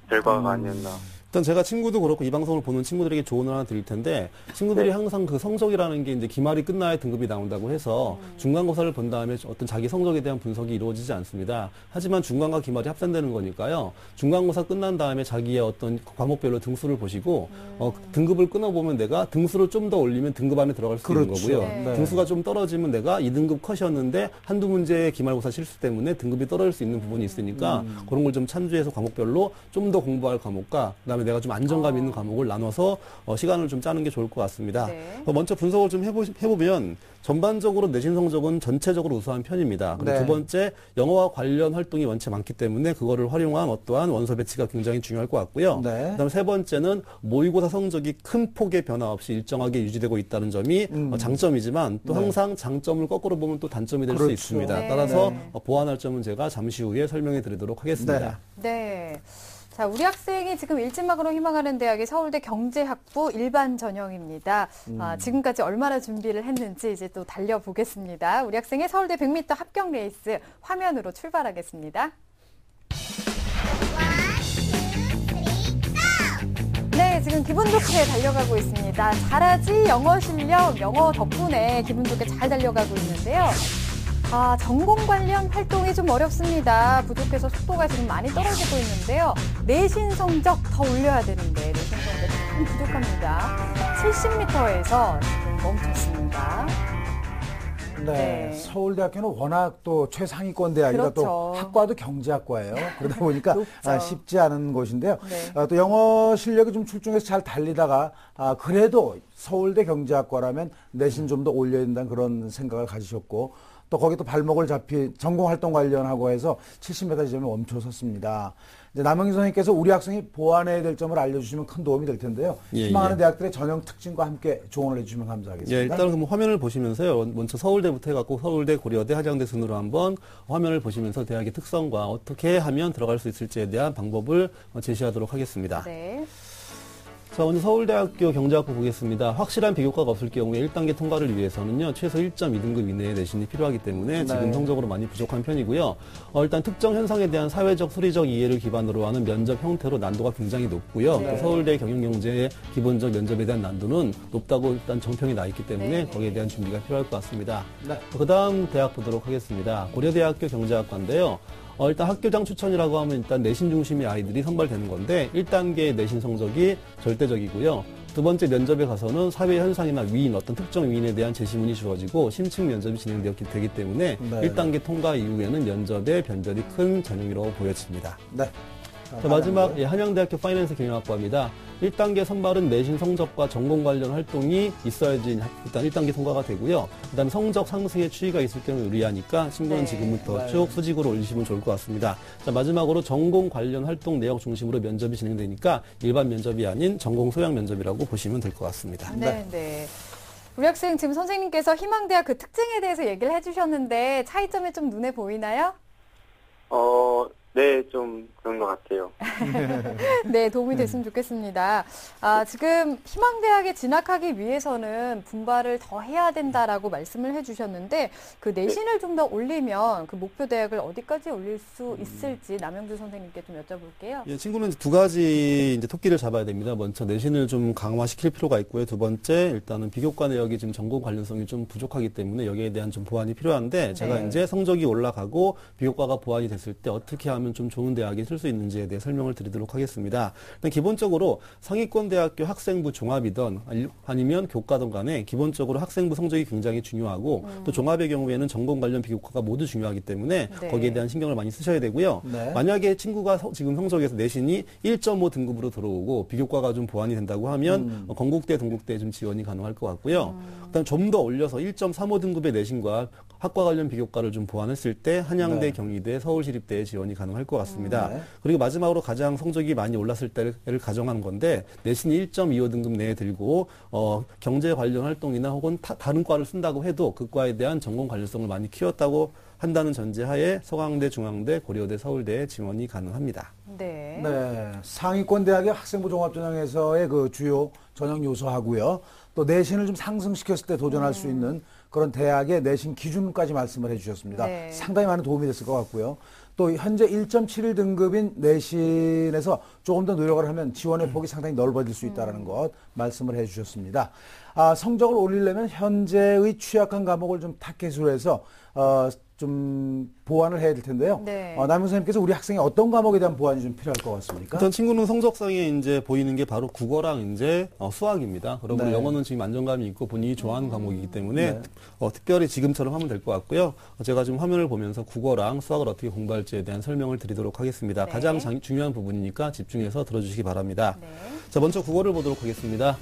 결과가 아니었나. 일단 제가 친구도 그렇고 이 방송을 보는 친구들에게 조언을 하나 드릴 텐데 친구들이 항상 그 성적이라는 게 이제 기말이 끝나야 등급이 나온다고 해서 중간고사를 본 다음에 어떤 자기 성적에 대한 분석이 이루어지지 않습니다. 하지만 중간과 기말이 합산되는 거니까요. 중간고사 끝난 다음에 자기의 어떤 과목별로 등수를 보시고 등급을 끊어보면 내가 등수를 좀 더 올리면 등급 안에 들어갈 수 있는 거고요. 등수가 좀 떨어지면 내가 2등급 컷이었는데 한두 문제의 기말고사 실수 때문에 등급이 떨어질 수 있는 부분이 있으니까 그런 걸 좀 참조해서 과목별로 좀 더 공부할 과목과 그다음에 내가 좀 안정감 있는 과목을 나눠서 시간을 좀 짜는 게 좋을 것 같습니다. 먼저 분석을 좀 해보면 전반적으로 내신 성적은 전체적으로 우수한 편입니다. 그리고 두 번째 영어와 관련 활동이 원체 많기 때문에 그거를 활용한 어떠한 원서 배치가 굉장히 중요할 것 같고요. 그다음에 세 번째는 모의고사 성적이 큰 폭의 변화 없이 일정하게 유지되고 있다는 점이 장점이지만 또 항상 장점을 거꾸로 보면 또 단점이 될 수 있습니다. 따라서 보완할 점은 제가 잠시 후에 설명해 드리도록 하겠습니다. 자, 우리 학생이 지금 1지망으로 희망하는 대학이 서울대 경제학부 일반 전형입니다. 지금까지 얼마나 준비를 했는지 이제 또 달려보겠습니다. 우리 학생의 서울대 100m 합격 레이스 화면으로 출발하겠습니다. 네, 지금 기분 좋게 달려가고 있습니다. 잘하지 영어 실력, 영어 덕분에 기분 좋게 잘 달려가고 있는데요. 전공 관련 활동이 좀 어렵습니다. 부족해서 속도가 지금 많이 떨어지고 있는데요. 내신 성적 더 올려야 되는데 내신 성적 참 부족합니다. 70m에서 지금 멈췄습니다. 서울대학교는 워낙 또 최상위권 대학이라 또 학과도 경제학과예요. 그러다 보니까 쉽지 않은 곳인데요. 또 영어 실력이 좀 출중해서 잘 달리다가 그래도 서울대 경제학과라면 내신 좀 더 올려야 된다는 그런 생각을 가지셨고 또 거기 또 발목을 전공 활동 관련하고 해서 70m 지점에 멈춰섰습니다. 이제 남영희 선생님께서 우리 학생이 보완해야 될 점을 알려주시면 큰 도움이 될 텐데요. 희망하는 대학들의 전형 특징과 함께 조언을 해주시면 감사하겠습니다. 일단 그럼 화면을 보시면서요. 먼저 서울대부터 해갖고 서울대, 고려대, 한양대 순으로 한번 화면을 보시면서 대학의 특성과 어떻게 하면 들어갈 수 있을지에 대한 방법을 제시하도록 하겠습니다. 자, 먼저 서울대학교 경제학부 보겠습니다. 확실한 비교과가 없을 경우에 1단계 통과를 위해서는요, 최소 1.2등급 이내의 내신이 필요하기 때문에 지금 성적으로 많이 부족한 편이고요. 일단 특정 현상에 대한 사회적, 수리적 이해를 기반으로 하는 면접 형태로 난도가 굉장히 높고요. 또 서울대 경영경제의 기본적 면접에 대한 난도는 높다고 일단 정평이 나 있기 때문에 거기에 대한 준비가 필요할 것 같습니다. 그 다음 대학 보도록 하겠습니다. 고려대학교 경제학과인데요. 일단 학교장 추천이라고 하면 일단 내신 중심의 아이들이 선발되는 건데 1단계 내신 성적이 절대적이고요. 두 번째 면접에 가서는 사회 현상이나 위인, 어떤 특정 위인에 대한 제시문이 주어지고 심층 면접이 진행되기 때문에 네. 1단계 통과 이후에는 면접의 변별이 큰 전형이라고 보여집니다. 네. 자, 마지막 한양대학교 파이낸스 경영학과입니다. 1단계 선발은 내신 성적과 전공 관련 활동이 있어야지 일단 1단계 통과가 되고요. 그다음에 성적 상승의 추이가 있을 경우 유리하니까 친구는 네. 지금부터 쭉 수직으로 올리시면 좋을 것 같습니다. 자, 마지막으로 전공 관련 활동 내역 중심으로 면접이 진행되니까 일반 면접이 아닌 전공 소양 면접이라고 보시면 될 것 같습니다. 네, 네. 우리 학생 지금 선생님께서 희망대학 그 특징에 대해서 얘기를 해주셨는데 차이점이 좀 눈에 보이나요? 네, 좀 그런 것 같아요. 네, 도움이 됐으면 좋겠습니다. 지금 희망대학에 진학하기 위해서는 분발을 더 해야 된다라고 말씀을 해주셨는데 그 내신을 좀 더 올리면 그 목표 대학을 어디까지 올릴 수 있을지 남영주 선생님께 좀 여쭤볼게요. 예, 친구는 두 가지 이제 토끼를 잡아야 됩니다. 먼저 내신을 좀 강화시킬 필요가 있고요. 두 번째, 일단은 비교과 내역이 지금 전공 관련성이 좀 부족하기 때문에 여기에 대한 좀 보완이 필요한데 제가 네. 이제 성적이 올라가고 비교과가 보완이 됐을 때 어떻게 하면 좀 좋은 대학에 쓸 수 있는지에 대해 설명을 드리도록 하겠습니다. 일단 기본적으로 상위권 대학교 학생부 종합이든 아니면 교과든 간에 기본적으로 학생부 성적이 굉장히 중요하고 또 종합의 경우에는 전공 관련 비교과가 모두 중요하기 때문에 네. 거기에 대한 신경을 많이 쓰셔야 되고요. 네. 만약에 친구가 지금 성적에서 내신이 1.5 등급으로 들어오고 비교과가 좀 보완이 된다고 하면 건국대, 동국대에 좀 지원이 가능할 것 같고요. 그다음 좀 더 올려서 1.35 등급의 내신과 학과 관련 비교과를 좀 보완했을 때 한양대, 네. 경희대, 서울시립대에 지원이 가능할 것 같습니다. 네. 그리고 마지막으로 가장 성적이 많이 올랐을 때를 가정한 건데 내신이 1.25 등급 내에 들고 경제 관련 활동이나 혹은 다른 과를 쓴다고 해도 그 과에 대한 전공 관련성을 많이 키웠다고 한다는 전제하에 서강대, 중앙대, 고려대, 서울대에 지원이 가능합니다. 네. 네. 상위권 대학의 학생부 종합전형에서의 그 주요 전형 요소하고요. 또 내신을 좀 상승시켰을 때 도전할 수 있는 그런 대학의 내신 기준까지 말씀을 해주셨습니다. 네. 상당히 많은 도움이 됐을 것 같고요. 또 현재 1.71 등급인 내신에서 조금 더 노력을 하면 지원의 폭이 상당히 넓어질 수 있다는 것 말씀을 해주셨습니다. 성적을 올리려면 현재의 취약한 과목을 좀 타겟으로 해서 좀 보완을 해야 될 텐데요. 네. 남은 선생님께서 우리 학생의 어떤 과목에 대한 보완이 좀 필요할 것 같습니까? 일단 친구는 성적상에 이제 보이는 게 바로 국어랑 이제 수학입니다. 그리고 네. 영어는 지금 안정감이 있고 본인이 좋아하는 과목이기 때문에 네. 특별히 지금처럼 하면 될 것 같고요. 제가 지금 화면을 보면서 국어랑 수학을 어떻게 공부할지에 대한 설명을 드리도록 하겠습니다. 네. 가장 중요한 부분이니까 집중해서 들어주시기 바랍니다. 네. 자, 먼저 국어를 보도록 하겠습니다.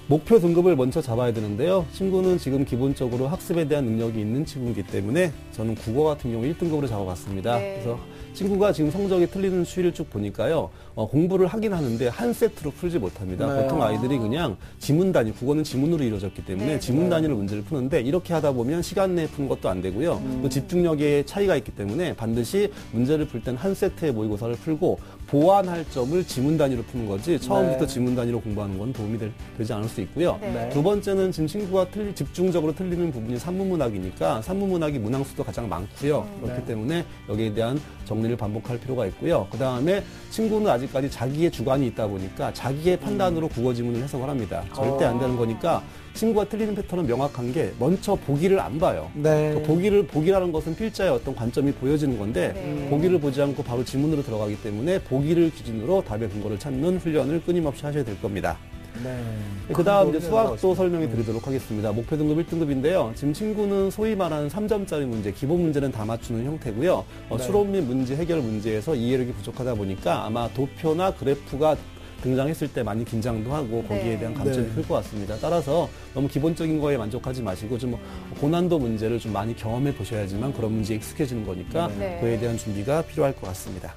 목표 등급을 먼저 잡아야 되는데요. 친구는 지금 기본적으로 학습에 대한 능력이 있는 친구이기 때문에 저는 국어 같은 경우 1등급으로 잡아봤습니다. 네. 그래서 친구가 지금 성적이 틀리는 추이를 쭉 보니까요. 공부를 하긴 하는데 한 세트로 풀지 못합니다. 네. 보통 아이들이 그냥 지문 단위, 국어는 지문으로 이루어졌기 때문에 네. 지문 단위로 문제를 푸는데 이렇게 하다 보면 시간 내에 푸는 것도 안 되고요. 또 집중력의 차이가 있기 때문에 반드시 문제를 풀 땐 한 세트의 모의고사를 풀고 보완할 점을 지문 단위로 푸는 거지 처음부터 네. 지문 단위로 공부하는 건 도움이 되지 않을 수 있고요. 네. 두 번째는 지금 친구가 집중적으로 틀리는 부분이 산문문학이니까 산문문학이 문항수도 가장 많고요. 그렇기 네. 때문에 여기에 대한 정리를 반복할 필요가 있고요. 그 다음에 친구는 아직까지 자기의 주관이 있다 보니까 자기의 판단으로 국어 지문을 해석을 합니다. 절대 안 되는 거니까 친구가 틀리는 패턴은 명확한 게 먼저 보기를 안 봐요. 네. 보기라는 것은 필자의 어떤 관점이 보여지는 건데 네. 보기를 보지 않고 바로 지문으로 들어가기 때문에 보기를 기준으로 답의 근거를 찾는 훈련을 끊임없이 하셔야 될 겁니다. 네. 그 다음 이제 큰 도움이 수학도 되는 것 설명해 드리도록 하겠습니다. 목표 등급 1등급인데요. 지금 친구는 소위 말하는 3점짜리 문제, 기본 문제는 다 맞추는 형태고요. 네. 추론 및 문제 해결 문제에서 이해력이 부족하다 보니까 아마 도표나 그래프가 등장했을 때 많이 긴장도 하고 거기에 네. 대한 감점이 네. 클 것 같습니다. 따라서 너무 기본적인 거에 만족하지 마시고 좀 고난도 문제를 좀 많이 경험해 보셔야지만 그런 문제에 익숙해지는 거니까 네. 그에 대한 준비가 필요할 것 같습니다.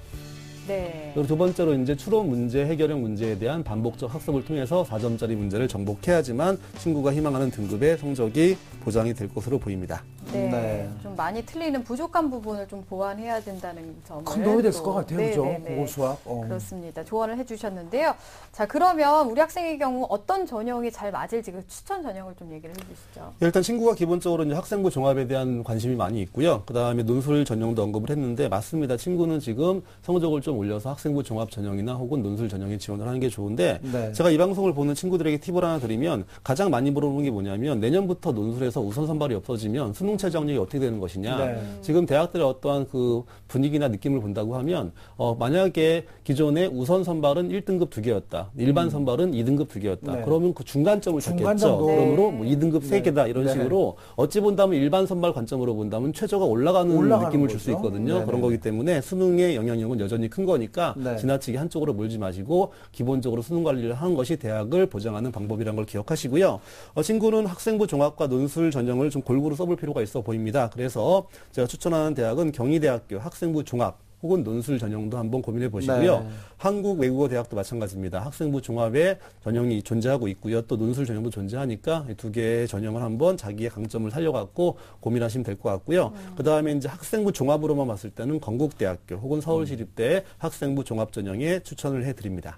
네. 그리고 두 번째로 이제 추론 문제, 해결형 문제에 대한 반복적 학습을 통해서 4점짜리 문제를 정복해야지만 친구가 희망하는 등급의 성적이 보장이 될 것으로 보입니다. 네. 네. 좀 많이 틀리는 부족한 부분을 좀 보완해야 된다는 점을 큰 도움이 됐을 것 같아요. 네, 그죠? 네, 네. 국어 수학. 그렇습니다. 조언을 해주셨는데요. 자, 그러면 우리 학생의 경우 어떤 전형이 잘 맞을지 그 추천 전형을 좀 얘기를 해주시죠. 일단 친구가 기본적으로 이제 학생부 종합에 대한 관심이 많이 있고요. 그 다음에 논술 전형도 언급을 했는데 맞습니다. 친구는 지금 성적을 좀 올려서 학생부 종합 전형이나 혹은 논술 전형에 지원을 하는 게 좋은데 네. 제가 이 방송을 보는 친구들에게 팁을 하나 드리면 가장 많이 물어보는 게 뭐냐면 내년부터 논술에서 우선 선발이 없어지면 수능 총체 정력이 어떻게 되는 것이냐. 지금 대학들의 어떠한 그 분위기나 느낌을 본다고 하면 만약에 기존에 우선 선발은 1등급 2개였다. 일반 선발은 2등급 2개였다. 그러면 그 중간점을 찾겠죠. 그러므로 뭐 2등급 3개다 이런 식으로 어찌 본다면 일반 선발 관점으로 본다면 최저가 올라가는 느낌을 줄 수 있거든요. 그런 거기 때문에 수능의 영향력은 여전히 큰 거니까 지나치게 한쪽으로 몰지 마시고 기본적으로 수능 관리를 하는 것이 대학을 보장하는 방법이라는 걸 기억하시고요. 친구는 학생부 종합과 논술 전형을 좀 골고루 써볼 필요가 있어 보입니다. 그래서 제가 추천하는 대학은 경희대학교 학생부 종합 혹은 논술 전형도 한번 고민해 보시고요. 한국외국어대학도 마찬가지입니다. 학생부 종합의 전형이 존재하고 있고요. 또 논술 전형도 존재하니까 이 두 개의 전형을 한번 자기의 강점을 살려갖고 고민하시면 될 것 같고요. 그 다음에 이제 학생부 종합으로만 봤을 때는 건국대학교 혹은 서울시립대 학생부 종합 전형에 추천을 해드립니다.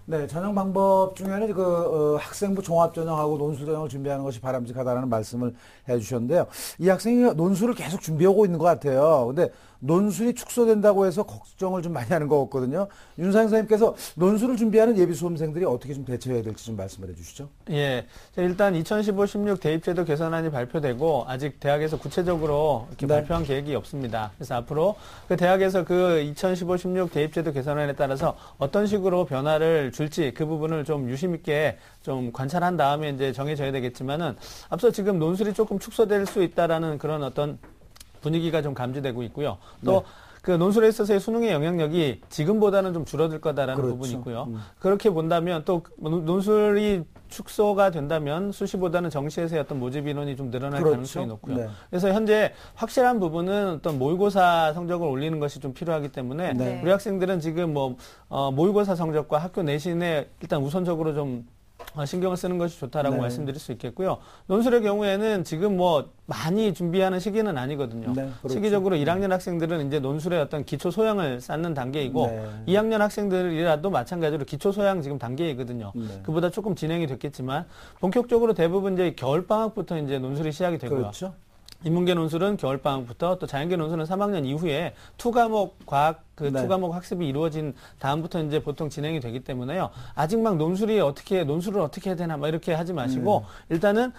네, 전형 방법 중에는 학생부 종합 전형하고 논술 전형을 준비하는 것이 바람직하다는 말씀을 해주셨는데요. 이 학생이 논술을 계속 준비하고 있는 것 같아요. 근데 논술이 축소된다고 해서 걱정을 좀 많이 하는 것 같거든요. 윤상현 선생님께서 논술을 준비하는 예비 수험생들이 어떻게 좀 대처해야 될지 좀 말씀을 해주시죠. 예, 일단 2015-16 대입제도 개선안이 발표되고 아직 대학에서 구체적으로 이렇게 발표한 계획이 없습니다. 그래서 앞으로 그 대학에서 그 2015-16 대입제도 개선안에 따라서 어떤 식으로 변화를 줄지 그 부분을 좀 유심 있게 좀 관찰한 다음에 이제 정해져야 되겠지만은 앞서 지금 논술이 조금 축소될 수 있다라는 그런 어떤 분위기가 좀 감지되고 있고요. 또 그 논술에 있어서의 수능의 영향력이 지금보다는 좀 줄어들 거다라는 부분이 있고요. 그렇게 본다면 또 논술이 축소가 된다면 수시보다는 정시에서의 어떤 모집 인원이 좀 늘어날 가능성이 높고요. 그래서 현재 확실한 부분은 어떤 모의고사 성적을 올리는 것이 좀 필요하기 때문에 우리 학생들은 지금 모의고사 성적과 학교 내신에 일단 우선적으로 좀 신경을 쓰는 것이 좋다라고 말씀드릴 수 있겠고요. 논술의 경우에는 지금 많이 준비하는 시기는 아니거든요. 시기적으로 1학년 학생들은 이제 논술의 어떤 기초 소양을 쌓는 단계이고 2학년 학생들이라도 마찬가지로 기초 소양 지금 단계이거든요. 그보다 조금 진행이 됐겠지만 본격적으로 대부분 이제 겨울방학부터 이제 논술이 시작이 되고요. 인문계 논술은 겨울방학부터 또 자연계 논술은 3학년 이후에 2과목 과학 투과목 학습이 이루어진 다음부터 이제 보통 진행이 되기 때문에요. 아직 막 논술을 어떻게 해야 되나 이렇게 하지 마시고 일단은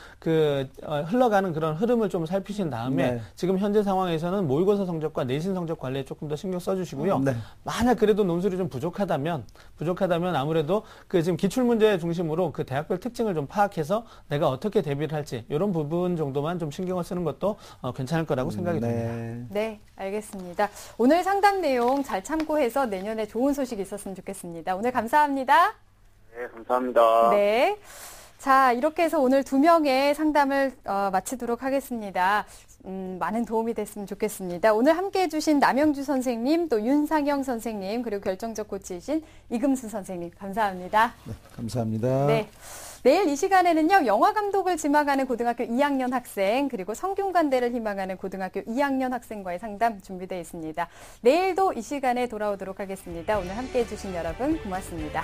흘러가는 그런 흐름을 좀 살피신 다음에 지금 현재 상황에서는 모의고사 성적과 내신 성적 관리에 조금 더 신경 써주시고요. 만약 그래도 논술이 좀 부족하다면 아무래도 지금 기출문제 중심으로 그 대학별 특징을 좀 파악해서 내가 어떻게 대비를 할지 이런 부분 정도만 좀 신경을 쓰는 것도 괜찮을 거라고 생각이 듭니다. 네, 알겠습니다. 오늘 상담 내용 잘 참고해서 내년에 좋은 소식이 있었으면 좋겠습니다. 오늘 감사합니다. 네, 감사합니다. 네. 자, 이렇게 해서 오늘 2명의 상담을 마치도록 하겠습니다. 많은 도움이 됐으면 좋겠습니다. 오늘 함께해 주신 남영주 선생님, 또 윤상영 선생님, 그리고 결정적 코치이신 이금수 선생님, 감사합니다. 네, 감사합니다. 네. 내일 이 시간에는요, 영화감독을 지망하는 고등학교 2학년 학생, 그리고 성균관대를 희망하는 고등학교 2학년 학생과의 상담 준비되어 있습니다. 내일도 이 시간에 돌아오도록 하겠습니다. 오늘 함께해 주신 여러분 고맙습니다.